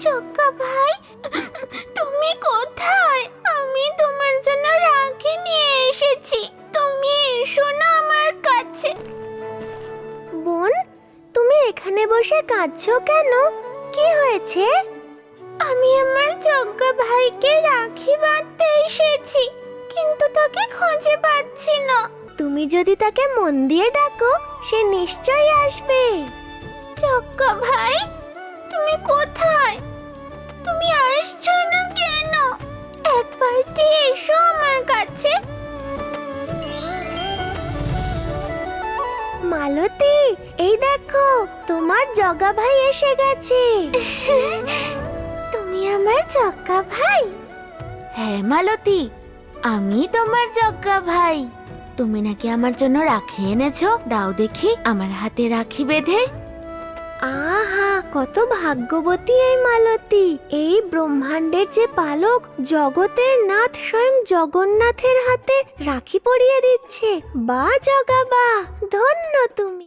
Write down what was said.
জগ্গা ভাই, তুমি কোথায়? আমি তোমার জন্য রাখি নিয়ে এসেছি, তুমি এসো না আমার কাছে। বোন, তুমি এখানে বসে কাঁদছো কেন? কি হয়েছে? আমি আমার জগ্গা ভাইকে রাখি বাঁধতে এসেছি, কিন্তু তাকে খুঁজে পাচ্ছি না। তুমি যদি তাকে মন দিয়ে ডাকো, সে নিশ্চয়ই আসবে। জগ্গা ভাই, তুমি কোথায়? তুমি আসছো না কেন? একবারটি এসো আমার কাছে। মালতী, এই দেখো, তোমার জগা ভাই এসে গেছে। তুমি আমার জগ্গা ভাই? হ্যাঁ মালতী, আমি তোমার জগ্গা ভাই। তুমি নাকি আমার জন্য রাখি এনেছো, দাও দেখি আমার হাতে রাখি বেঁধে। আহা, কত ভাগ্যবতী এই মালতী! এই ব্রহ্মাণ্ডের যে পালক, জগতের নাথ স্বয়ং জগন্নাথের হাতে রাখি পরিয়ে দিচ্ছে। বা জগা বা, ধন্য তুমি।